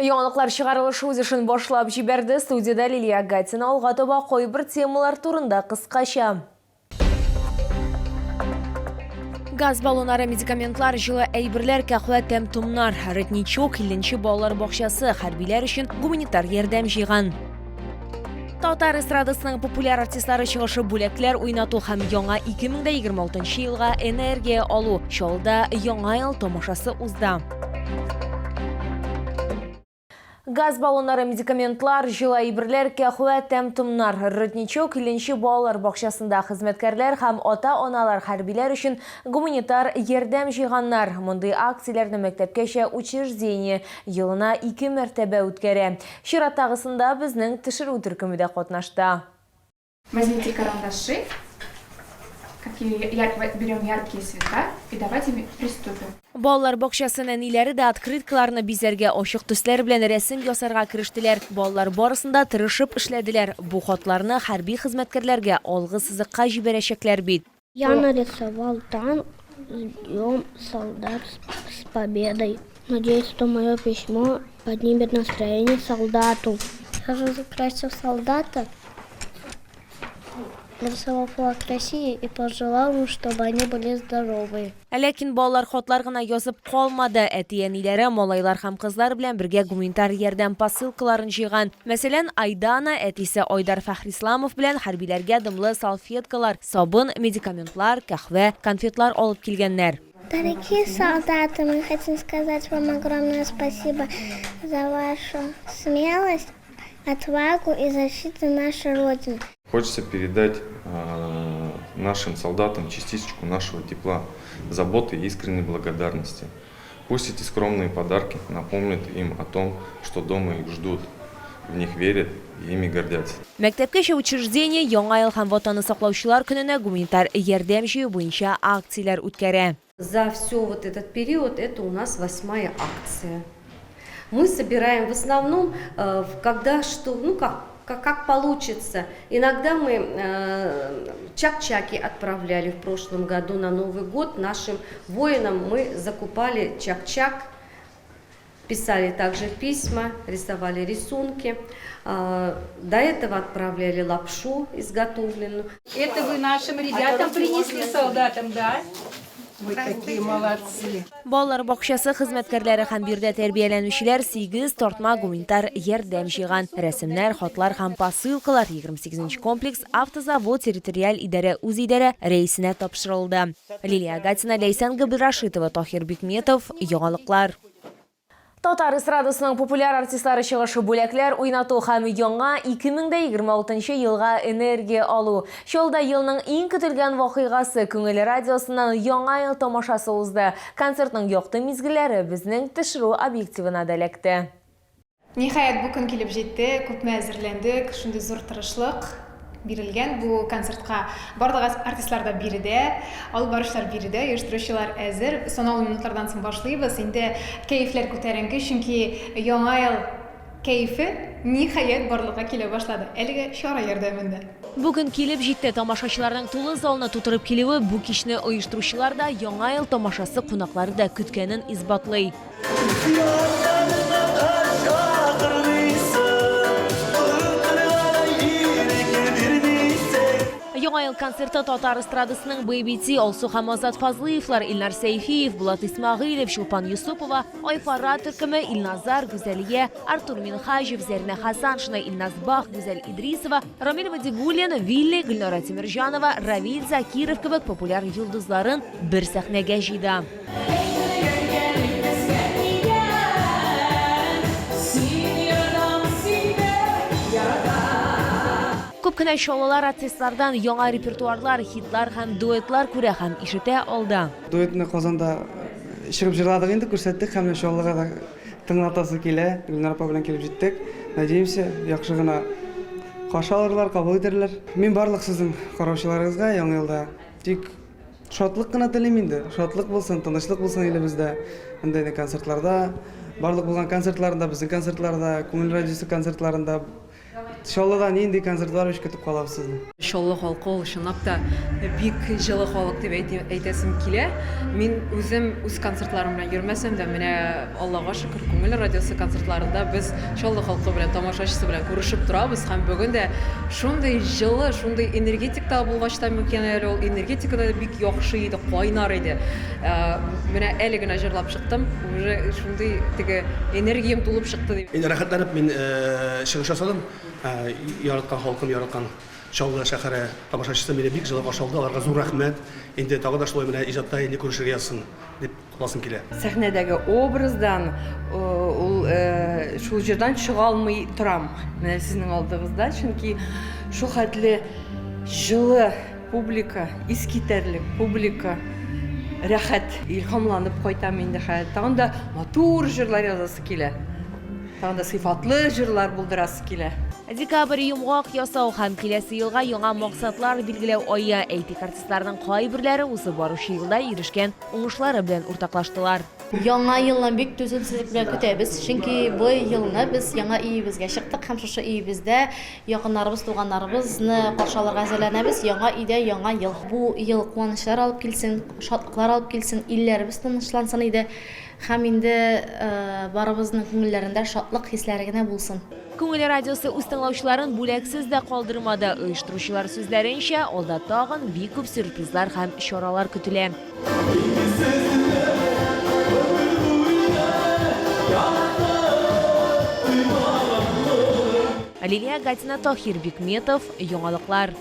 Яңалыклар чыгарылышы үз эшен башлап җибәрде. Студияда Лилия Гатина алга таба кайбер темалар турында кыскача. Газ баллонары, медикаментлар, җылы әйберләр, кахва, тәм-томнар, Родничок, 50-нче балалар бакчасы хәрбиләр өчен гуманитар ярдәм җыйган. Татар эстрадасының популяр артистлары чыгышы бүләкләр уйнату һәм яңа 2026 елга энергия алу. Шолда яңа ел тамашасы узды. Газ баллонары, медикаментлар, җылы әйберләр, кахва, тәм-томнар, Родничок, 50-нче балалар бакчасында хезмәткәрләр һәм ата-аналар хәрбиләр өчен гуманитар ярдәм җыйганнар. Мондый акцияләрне мәктәпкәчә учреждение елына 2 мәртәбә үткәрә. Чираттагысында безнең төшерү төркеме дә катнашты. Возьмите карандаши, берем яркие цвета и давайте приступим. Балалар бакчасының ниләре дә открыткаларны бизәргә, ачык төсләр белән рәсем ясарга керештеләр. Балалар барысында тырышып эшләделәр. Бу хатларны хәрби хезмәткәрләргә алгы сызыкка җибәрәчәкләр бит. Я нарисовал танк, ждем солдат с победой. Надеюсь, что мое письмо поднимет настроение солдату. Я разукрасил солдата, нарисовал флаг России и пожелал им, чтобы они были здоровы. Ләкин балалар хатлар гына язып калмады. Әти-әниләре, малайлар һәм кызлар белән бергә гуманитар ярдәм посылкаларын җыйган. Мәсәлән, Айдана, әтисе Айдар Фәхрисламов белән хәрбиләргә дымлы салфеткалар, сабын, медикаментлар, кахва, конфетлар алып килгәннәр. Дорогие солдаты, мы хотим сказать вам огромное спасибо за вашу смелость, отвагу и защиту нашей Родины. Хочется передать нашим солдатам частичку нашего тепла, заботы и искренней благодарности. Пусть эти скромные подарки напомнят им о том, что дома их ждут, в них верят и ими гордятся. Мәктәпкәчә учреждение яңа ел һәм ватанны саклаучылар көненә гуманитар ярдәм җыю буенча акцияләр үткәрә. За все вот этот период это у нас 8-я акция. Мы собираем в основном, когда что, как получится. Иногда мы чак-чаки отправляли в прошлом году на Новый год. Нашим воинам мы закупали чак-чак, писали также письма, рисовали рисунки. До этого отправляли лапшу изготовленную. Это вы нашим ребятам принесли, солдатам, да? Вы такие молодцы. Балалар бакчасы хезмәткәрләре һәм бирдә тәрбияләнүчеләр 8 тартма гуманитар ярдәм җыйган. Рәсемнәр, хатлар һәм посылкалар 28-нче комплекс автозавод территориаль идарә үзидарә рәисенә тапшырылды. Лилия Гатина, Лейсан Габдрашитова, Тахир Бикметов, яңалыклар. Татар эстрадасының популяр артистлары чыгышы бүләкләр уйнату һәм яңа 2026 елга энергия алу. Шолда елның иң көтелгән вакыйгасы Күңел радиосыннан яңа ел тамашасы узды. Концертның якты мизгелләре безнең төшерү объективына да эләкте. Ниһаять бу көн килеп җитте, күпме әзерләндек, шундый зур тырышлык бирелгән бу концертка. Барлык артистлар да биредә, алып баручылар биредә, оештыручылар әзер. Санаулы минутлардан соң башлыйбыз. Инде кәефләр күтәренке, чөнки яңа ел кәефе ниһаять барлыкка килә башлады. Әлегә чара ярдәмендә. Бүген килеп җитте, тамашачыларның тулы залны тутырып килүе бу кичне оештыручылар да яңа ел тамашасы кунаклары да көткәнен исбатлый. Яңа ел концерты Татар эстрадасының BBT, Алсу һәм Азат Фазлыевлар, Илнар Сәйфиев, Булат Исмагыйлев, Чулпан Юсупова, Айфара төркеме, Илназар, Гүзәлия, Артур Минхаҗев, Зәрнә Хасаншина, Илназбах, Гүзәл Идрисова, Рамил Вадигуллин, Вилли, Гөлнара Тимирҗанова, Равил Закиров кебек популяр йолдызларын бер сәхнәгә җыйды. Күп кенә шоулар артистлардан яңа репертуарлар, хитлар һәм дуэтлар күрә һәм ишетә алды. Дуэтны Казанда чыгып җырладык инде, күрсәттек һәм шоуларга да тыңлатасы килә. Гөлнар апа белән килеп җиттек. Надеемся, яхшы гына каршы алырлар, кабул итәрләр. Мин барлык сезнең караучыларыгызга яңа елда тик шатлык кына телим инде. Шатлык булсын, тынычлык булсын илебездә. Андый концертларда, барлык булган концертларында, безнең концертларда, Күңел радиосы концертларында Шоллыдан инде концерт бар, көтүп калабыз сезни. Шоллы халкы ул чынлап та бик җылы халык дип әйтәсем килә. Мин үзем үз концертларым белән йөрмәсәм дә, менә Аллага шөкер, күңел радиосы концертларында без Шоллы халкы белән, тамашачысы белән күрешеп торабыз һәм бүген дә шундый җылы, шундый энергетикта булгач та мөмкин әле ул энергетикада бик яхшы иде, кайнар иде. Менә әле генә җырлап чыктым, уже шундый теге энергиям тулып чыкты дип. Инде рәхәтләнеп мин чыгыш ясадым. Яраткан халкым, яраткан Шоллы шәһәре тамашачысы мине бик җылы каршы алды. Аларга зур рәхмәт. Инде тагы да шулай менә иҗатта инде күрешергә язсын дип каласым килә. Сәхнәдәге образдан ул шул җырдан чыга алмый торам. Менә сезнең алдыгызда, чөнки шул хәтле җылы публика, искитәрлек публика, рәхәт, илһамланып кайтам инде хәзер. Тагын да матур җырлар язасы килә. Тагын да сыйфатлы җырлар булдырасы килә. Декабрь йомгак ясау һәм киләсе елга яңа максатлар билгеләү ая әйтик артистларның кайберләре узып баручы елда ирешкән уңышлары белән уртаклаштылар. Яңа елны бик түземсезлек белән көтәбез, чөнки бу елны без яңа өебезгә чыктык һәм шушы өебездә якыннарыбыз, туганнарыбызны каршы алырга әзерләнәбез. Яңа өйдә яңа ел. Бу ел куанычлар алып килсен, шатлыклар алып килсен, илләребез тынычлансын иде. Һәм инде барыбызның күңелләрендә шатлык хисләре генә булсын. Күңел радиосы үз тыңлаучыларын бүләксез дә калдырмады. Оештыручылар сүзләренчә, алда тагын бик күп сюрпризлар һәм чаралар көтелә. Лилия Гатина, Тохир Бикметов, яңалыклар.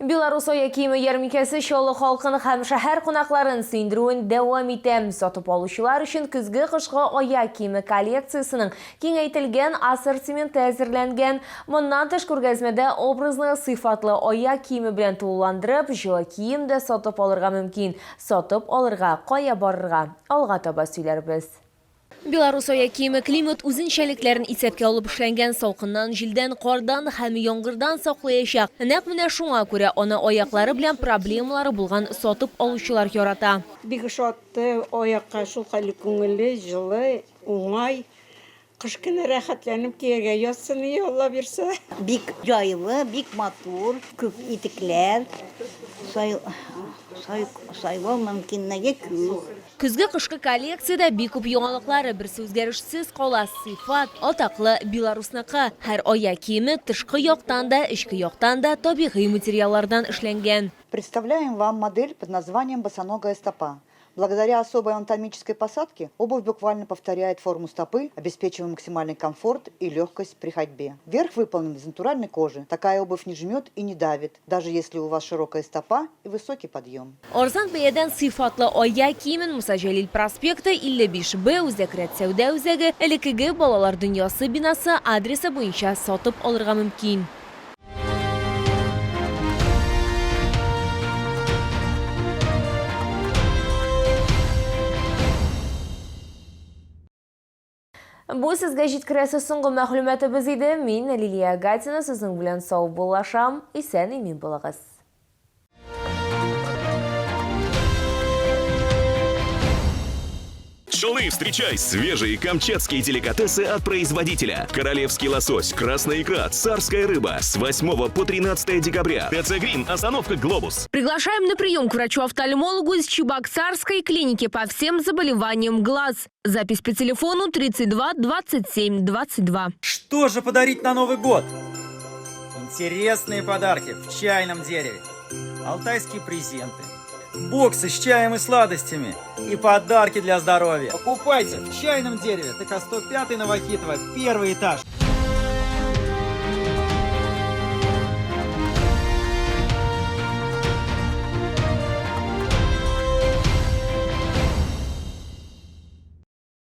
Беларус ая киеме ярминкәсе Шоллы халкын һәм шәһәр кунакларын сөендерүен дәвам итә. Сатып алучылар өчен көзге-кышкы ая киеме коллекциясының киңәйтелгән ассортименты әзерләнгән. Моннан тыш күргәзмәдә образны, сыйфатлы ая киеме белән тулыландырып, җылы кием дә сатып алырга мөмкин. Сатып алырга, кая барырга? Алга таба сөйләрбез. Беларус ая киеме климат үзенчәлекләрен исәпкә алып эшләнгән, салкыннан, җилдән, кардан һәм яңгырдан саклаячак. Нәкъ менә шуңа күрә аны аяклары белән проблемалары булган сатып алучылар ярата. Бик шатты, аякка шулкайлы күңелле, җылы, уңай. Кыш көне рәхәтләнеп кияргә язсын, Алла бирсә. Бик җайлы, бик матур, күп итекләр. Сайлау мөмкинлеге күп. Көзге-кышкы коллекциядә бик күп яңалыклары, бер үзгәрешсез кала сыйфат, атаклы Беларусныкы. Һәр ая киеме тышкы яктан да, ички яктан да табигый материаллардан эшләнгән. Представляем вам модель под названием босоногая стопа. Благодаря особой анатомической посадке обувь буквально повторяет форму стопы, обеспечивая максимальный комфорт и легкость при ходьбе. Верх выполнен из натуральной кожи. Такая обувь не жмет и не давит, даже если у вас широкая стопа и высокий подъем. Арзан бәядән сыйфатлы ая киемен Муса Җәлил проспекты 55Б Үзәкрәт сәүдә үзәге элекеге балалар дөньясы бинасы адресы буенча сатып алырга мөмкин. Бу сезгә җиткерәсе соңгы мәгълүматыбыз иде. Мин Лилия Гатина, сезнең белән сау булашам. Исән имин булыгыз. Шалы, встречай свежие камчатские деликатесы от производителя. Королевский лосось, красная икра, царская рыба с 8 по 13 декабря. ТЦ Грин, остановка Глобус. Приглашаем на прием к врачу-офтальмологу из Чебоксарской клиники по всем заболеваниям глаз. Запись по телефону 32 27 22. Что же подарить на Новый год? Интересные подарки в чайном дереве. Алтайские презенты. Боксы с чаем и сладостями. И подарки для здоровья. Покупайте в чайном дереве. ТК 105 Новохитово. Первый этаж.